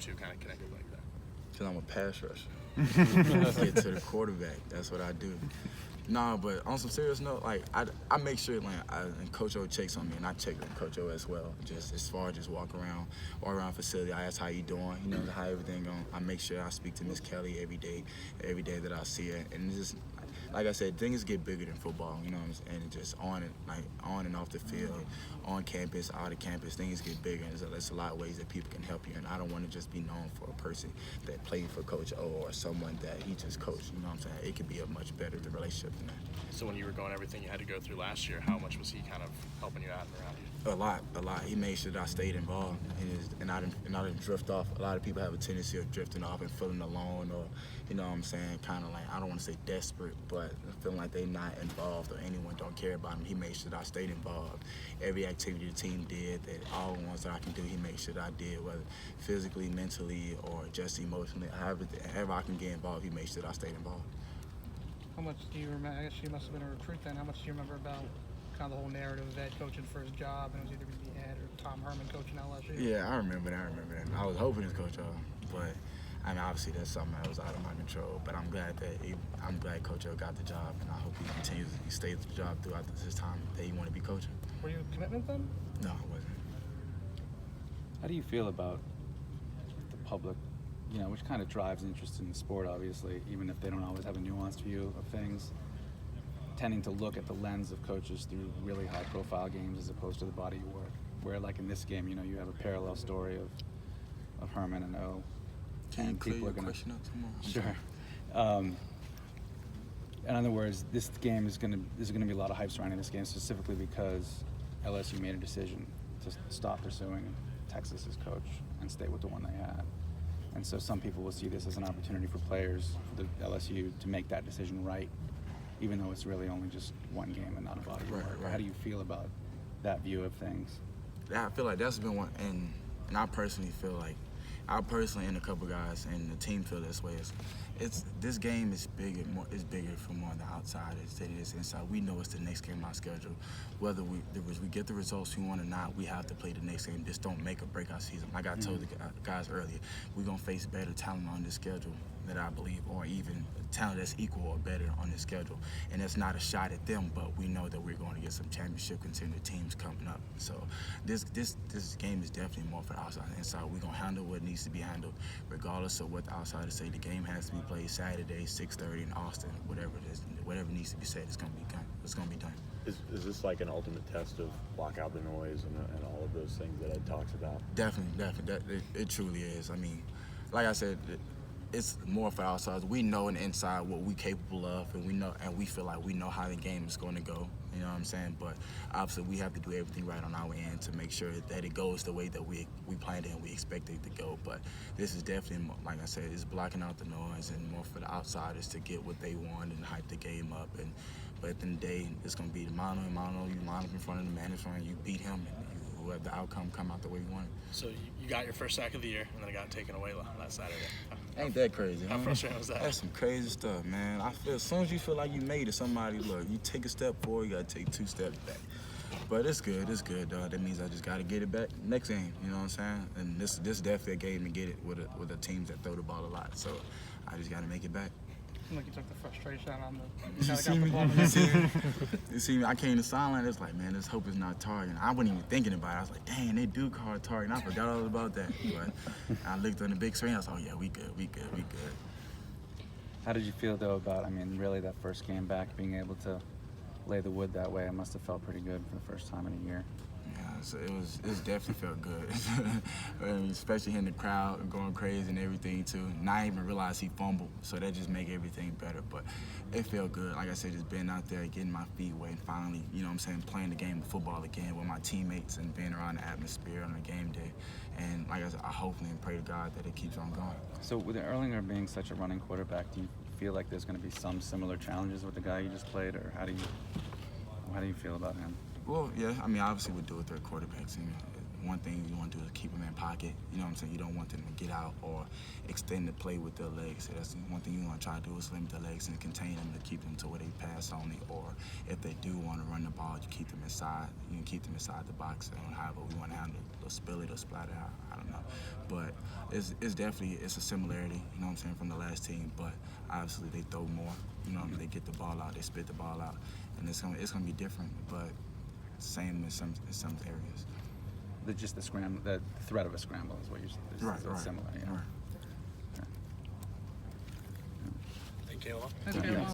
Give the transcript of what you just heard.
two kind of connected like that? Because I'm a pass rusher. Get to the quarterback. That's what I do. Nah, but on some serious note, like I make sure and Coach O checks on me, and I check on Coach O as well. Just as far as just walk around facility, I ask how you doing, how everything going. I make sure I speak to Miss Kelly every day that I see her, and it's just like I said, things get bigger than football, and just on and off the field, on campus, out of campus, things get bigger, and there's a lot of ways that people can help you, and I don't want to just be known for a person that played for Coach O or someone that he just coached, It could be a much better relationship than that. So when you were going everything you had to go through last year, how much was he kind of helping you out and around you? A lot. He made sure that I stayed involved, and I didn't drift off. A lot of people have a tendency of drifting off and feeling alone, or kind of like, I don't want to say desperate, but feeling like they're not involved or anyone don't care about them. He made sure that I stayed involved. Every activity the team did, that all the ones that I can do, he made sure that I did, whether physically, mentally, or just emotionally. However I can get involved, he made sure that I stayed involved. How much do you remember? I guess you must have been a recruit then. How much do you remember about kind of the whole narrative of Ed coaching for his job, and it was either going to be Ed or Tom Herman coaching LSU? Yeah, I remember that. I was hoping it's Coach O, but obviously that's something that was out of my control. But I'm glad Coach O got the job, and I hope he continues to stay with the job throughout his time that he wanted to be coaching. Were you a commitment then? No, I wasn't. How do you feel about the public, which kind of drives interest in the sport, obviously, even if they don't always have a nuanced view of things, tending to look at the lens of coaches through really high-profile games as opposed to the body of work, where, like in this game, you have a parallel story of Herman and O. Can you clear your going question up some more? Sure. In other words, this game there's going to be a lot of hype surrounding this game, specifically because LSU made a decision to stop pursuing Texas's coach and stay with the one they had. And so some people will see this as an opportunity for players, for the LSU, to make that decision right, even though it's really only just one game and not a body of work. Right. How do you feel about that view of things? Yeah, I feel like that's been one, and I personally feel like, and a couple guys and the team feel this way. This game is bigger for more on the outside than it is inside. We know it's the next game on our schedule. Whether we get the results we want or not, we have to play the next game. Just don't make or break our season. Like I told the guys earlier, we're gonna face better talent on this schedule that I believe, or even talent that's equal or better on this schedule. And that's not a shot at them, but we know that we're going to get some championship contender teams coming up. So this game is definitely more for the outside and inside. We're gonna handle what needs to be handled, regardless of what the outsiders say. The game has to be played Saturday, 6:30 in Austin. Whatever it is, whatever needs to be said, it's gonna be done. It's gonna be done. Is this like an ultimate test of block out the noise and all of those things that Ed talks about? Definitely. It truly is. I mean, like I said, it's more for outsiders. We know on the inside what we're capable of, and we feel like we know how the game is going to go. You know what I'm saying? But obviously, we have to do everything right on our end to make sure that it goes the way that we planned it and we expect it to go. But this is definitely, like I said, it's blocking out the noise and more for the outsiders to get what they want and hype the game up. But at the end of the day, it's going to be the mano. You line up in front of the man in front, you beat him, and you have the outcome come out the way you want it. So you got your first sack of the year, and then it got taken away last Saturday. Ain't that crazy? How frustrating was that? That's some crazy stuff, man. I feel as soon as you feel like you made it, you take a step forward, you gotta take 2 steps back. But it's good, dog. That means I just gotta get it back next game. You know what I'm saying? And this is definitely a game to get it with the teams that throw the ball a lot. So I just gotta make it back. Like you took the frustration on the. You see me? I came to sideline. It's like, man, let's hope it's not targeting. I wasn't even thinking about it. I was like, dang, they do call it targeting. I forgot all about that. But I looked on the big screen. I was like, oh yeah, we good. How did you feel though about, really that first game back, being able to lay the wood that way? It must have felt pretty good for the first time in a year. Yeah, so it definitely felt good. Especially hearing the crowd going crazy and everything too. And I didn't even realize he fumbled, so that just made everything better. But it felt good. Like I said, just being out there, getting my feet wet, and finally, playing the game of football again with my teammates and being around the atmosphere on a game day. And like I said, I hopefully and pray to God that it keeps on going. So with Erlinger being such a running quarterback, do you feel like there's going to be some similar challenges with the guy you just played, or how do you feel about him? Well, yeah, obviously we do with their quarterbacks. one thing you want to do is keep them in pocket. You know what I'm saying? You don't want them to get out or extend the play with their legs. So that's one thing you want to try to do is limit their legs and contain them to keep them to where they pass only. Or if they do want to run the ball, you keep them inside. You can keep them inside the box. And however we want to handle it, they'll spill it or splatter. I don't know. But it's definitely a similarity. You know what I'm saying, from the last team. But obviously they throw more. You know, they get the ball out, they spit the ball out, and it's gonna be different, but same in some areas. Just the scramble, the threat of a scramble is what you're Right. similar. Yeah. Right. Thank you, Kayla. Okay, well,